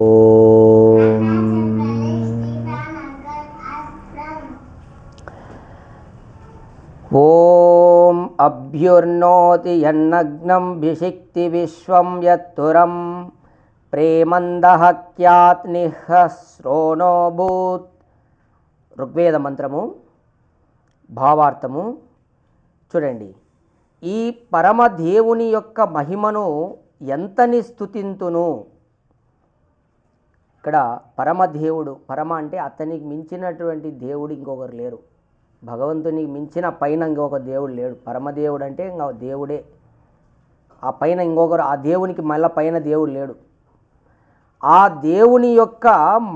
ఓం ఓం అభ్యుర్నోతి యన్నగ్నం భిషిక్తి విశ్వం యత్తురం ప్రేమందహక్యాత్నిహస్రోణో భూత్. ఋగ్వేద మంత్రము భావార్థము చూడండి. ఈ పరమదేవుని యొక్క మహిమను ఎంతని స్తుతింతును. ఇక్కడ పరమదేవుడు, పరమ అంటే అతనికి మించినటువంటి దేవుడు ఇంకొకరు లేరు. భగవంతునికి మించిన పైన ఇంకొక దేవుడు లేడు. పరమదేవుడు అంటే ఇంకా దేవుడే. ఆ పైన ఇంకొకరు, ఆ దేవునికి మళ్ళీ పైన దేవుడు లేడు. ఆ దేవుని యొక్క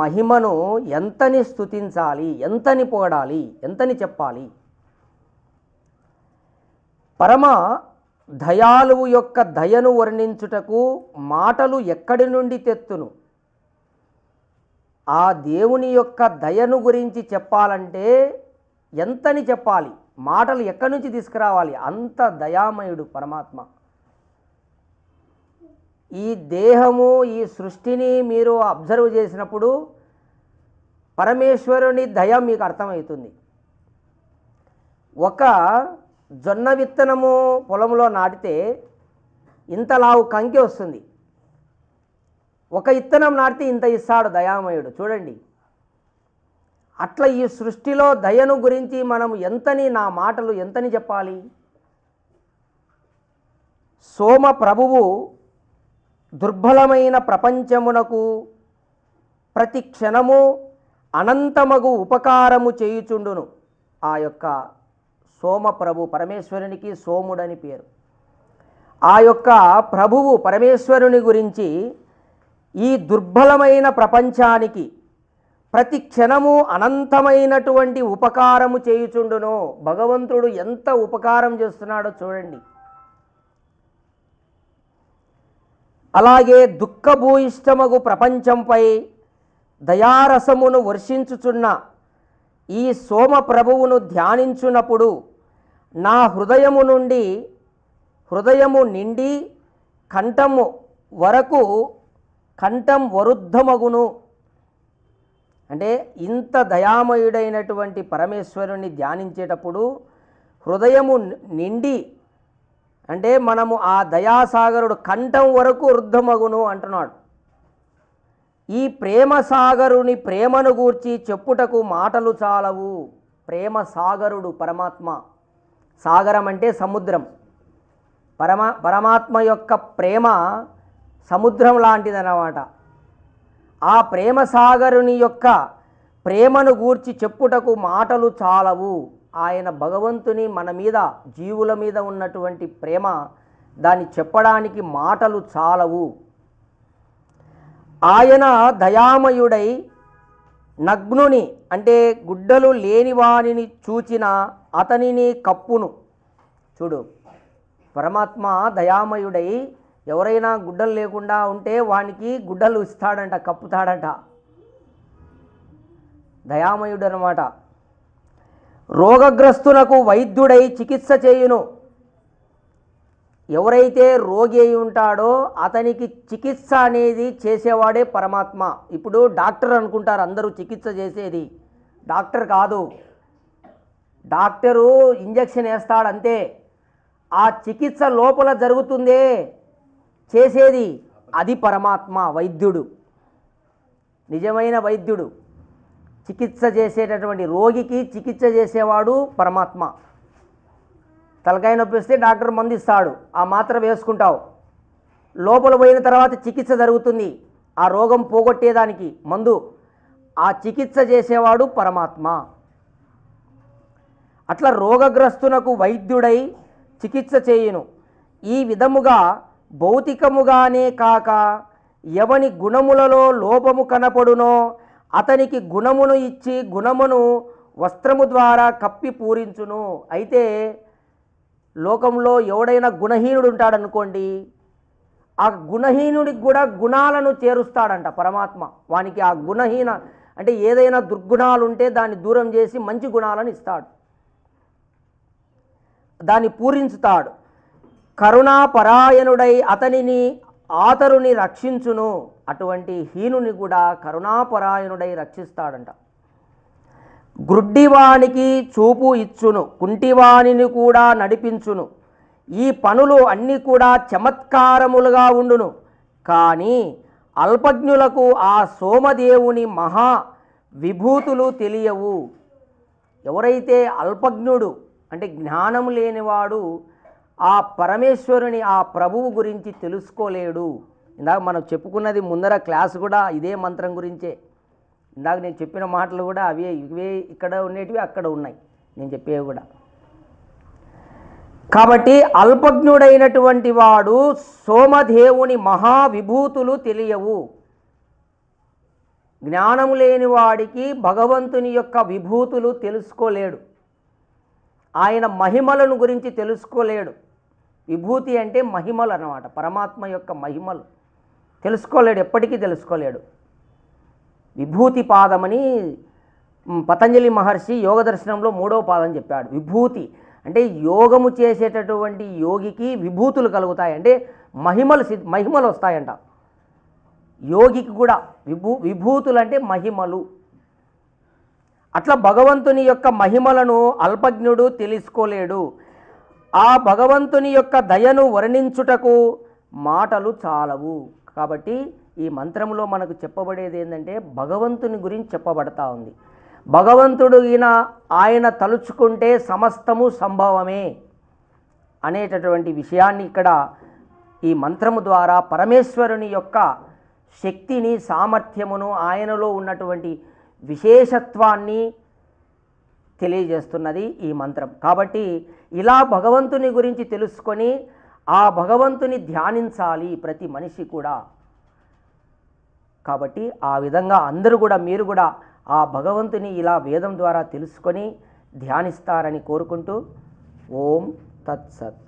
మహిమను ఎంతని స్తుతించాలి, ఎంతని పొగడాలి, ఎంతని చెప్పాలి. పరమ దయాళువు యొక్క దయను వర్ణించుటకు మాటలు ఎక్కడి నుండి తెత్తును. ఆ దేవుని యొక్క దయను గురించి చెప్పాలంటే ఎంతని చెప్పాలి, మాటలు ఎక్కడి నుంచి తీసుకురావాలి. అంత దయామయుడు పరమాత్మ. ఈ దేహము, ఈ సృష్టిని మీరు అబ్జర్వ్ చేసినప్పుడు పరమేశ్వరుని దయ మీకు అర్థమవుతుంది. ఒక జొన్న విత్తనము పొలంలో నాటితే ఇంతలావు కంకి వస్తుంది. ఒక విత్తనం నాటితే ఇంత ఇస్తాడు దయామయుడు. చూడండి, అట్లా ఈ సృష్టిలో దయను గురించి మనం ఎంతని, నా మాటలు ఎంతని చెప్పాలి. సోమ ప్రభువు దుర్బలమైన ప్రపంచమునకు ప్రతి క్షణము అనంతమగు ఉపకారము చేయుచుండును. ఆ యొక్క సోమ ప్రభు, పరమేశ్వరునికి సోముడని పేరు. ఆ యొక్క ప్రభువు పరమేశ్వరుని గురించి ఈ దుర్బలమైన ప్రపంచానికి ప్రతి క్షణము అనంతమైనటువంటి ఉపకారము చేయుచుండును. భగవంతుడు ఎంత ఉపకారం చేస్తున్నాడో చూడండి. అలాగే దుఃఖభూయిష్టమగు ప్రపంచంపై దయారసమును వర్షించుచున్న ఈ సోమ ప్రభువును ధ్యానించున్నప్పుడు నా హృదయము నిండి కంఠం వరుద్ధమగును. అంటే ఇంత దయామయుడైనటువంటి పరమేశ్వరుని ధ్యానించేటప్పుడు హృదయము నిండి, అంటే మనము ఆ దయాసాగరుడు కంఠం వరకు వృద్ధమగును అంటున్నాడు. ఈ ప్రేమ సాగరుని ప్రేమను గూర్చి చెప్పుటకు మాటలు చాలవు. ప్రేమ సాగరుడు పరమాత్మ. సాగరం అంటే సముద్రం. పరమాత్మ యొక్క ప్రేమ సముద్రం లాంటిదన్నమాట. ఆ ప్రేమ సాగరుని యొక్క ప్రేమను గూర్చి చెప్పుటకు మాటలు చాలవు. ఆయన భగవంతుని మన మీద, జీవుల మీద ఉన్నటువంటి ప్రేమ, దాన్ని చెప్పడానికి మాటలు చాలవు. ఆయన దయామయుడై నగ్నుని, అంటే గుడ్డలు లేనివానిని చూచిన అతనిని కప్పును. చూడు, పరమాత్మ దయామయుడై ఎవరైనా గుడ్డలు లేకుండా ఉంటే వానికి గుడ్డలు ఇస్తాడంట, కప్పుతాడంట. దయామయుడు అన్నమాట. రోగగ్రస్తునకు వైద్యుడై చికిత్స చేయును. ఎవరైతే రోగి అయి ఉంటాడో అతనికి చికిత్స అనేది చేసేవాడే పరమాత్మ. ఇప్పుడు డాక్టర్ అనుకుంటారు అందరూ చికిత్స చేసేది. డాక్టర్ కాదు. డాక్టరు ఇంజెక్షన్ వేస్తాడంతే. ఆ చికిత్స లోపల జరుగుతుందే చేసేది, అది పరమాత్మ, వైద్యుడు, నిజమైన వైద్యుడు. చికిత్స చేసేటటువంటి రోగికి చికిత్స చేసేవాడు పరమాత్మ. తలకాయ నొప్పి వస్తే డాక్టర్ మందు ఇస్తాడు, ఆ మాత్ర వేసుకుంటావు. లోపల పోయిన తర్వాత చికిత్స జరుగుతుంది, ఆ రోగం పోగొట్టేదానికి మందు. ఆ చికిత్స చేసేవాడు పరమాత్మ. అట్లా రోగగ్రస్తునకు వైద్యుడై చికిత్స చేయును. ఈ విధముగా భౌతికముగానే కాక ఎవని గుణములలో లోపము కనపడునో అతనికి గుణమును ఇచ్చి గుణమును వస్త్రము ద్వారా కప్పి పూరించును. అయితే లోకంలో ఎవడైనా గుణహీనుడు ఉంటాడనుకోండి, ఆ గుణహీనుడికి కూడా గుణాలను చేరుస్తాడంట పరమాత్మ. వానికి ఆ గుణహీన అంటే ఏదైనా దుర్గుణాలు ఉంటే దాన్ని దూరం చేసి మంచి గుణాలను ఇస్తాడు, దాన్ని పూరించుతాడు. కరుణాపరాయణుడై అతనిని ఆతరుని రక్షించును. అటువంటి హీనుని కూడా కరుణాపరాయణుడై రక్షిస్తాడంట. గ్రుడ్డివానికి చూపు ఇచ్చును, కుంటివానిని కూడా నడిపించును. ఈ పనులు అన్నీ కూడా చమత్కారములుగా ఉండును. కానీ అల్పజ్ఞులకు ఆ సోమదేవుని మహా విభూతులు తెలియవు. ఎవరైతే అల్పజ్ఞుడు అంటే జ్ఞానం లేనివాడు ఆ పరమేశ్వరుని ఆ ప్రభువు గురించి తెలుసుకోలేడు. ఇందాక మనం చెప్పుకున్నది ముందర క్లాస్ కూడా ఇదే మంత్రం గురించే. ఇందాక నేను చెప్పిన మాటలు కూడా ఇవే ఇక్కడ ఉండేటివి అక్కడ ఉన్నాయి నేను చెప్పేవి కూడా. కాబట్టి అల్పజ్ఞుడైనటువంటి వాడు సోమదేవుని మహావిభూతులు తెలియవు. జ్ఞానం లేని వాడికి భగవంతుని యొక్క విభూతులు తెలుసుకోలేడు, ఆయన మహిమలను గురించి తెలుసుకోలేడు. విభూతి అంటే మహిమలు అన్నమాట, పరమాత్మ యొక్క మహిమలు తెలుసుకోలేడు, ఎప్పటికీ తెలుసుకోలేడు. విభూతి పాదమని పతంజలి మహర్షి యోగ దర్శనంలో 3వ పాదం చెప్పాడు. విభూతి అంటే యోగము చేసేటటువంటి యోగికి విభూతులు కలుగుతాయి, అంటే మహిమలు వస్తాయంట. యోగికి కూడా విభూతులు అంటే మహిమలు. అట్లా భగవంతుని యొక్క మహిమలను అల్పజ్ఞుడు తెలుసుకోలేడు. ఆ భగవంతుని యొక్క దయను వర్ణించుటకు మాటలు చాలవు. కాబట్టి ఈ మంత్రంలో మనకు చెప్పబడేది ఏంటంటే భగవంతుని గురించి చెప్పబడతా ఉంది. భగవంతుడు ఆయన తలుచుకుంటే సమస్తము సంభవమే అనేటటువంటి విషయాన్ని ఇక్కడ ఈ మంత్రము ద్వారా పరమేశ్వరుని యొక్క శక్తిని, సామర్థ్యమును, ఆయనలో ఉన్నటువంటి విశేషత్వాన్ని తెలియజేస్తున్నది ఈ మంత్రం. కాబట్టి ఇలా భగవంతుని గురించి తెలుసుకొని ఆ భగవంతుని ధ్యానించాలి ప్రతి మనిషి కూడా. కాబట్టి ఆ విధంగా అందరూ కూడా మీరు కూడా ఆ భగవంతుని ఇలా వేదం ద్వారా తెలుసుకొని ధ్యానిస్తారని కోరుకుంటూ ఓం తత్సత్.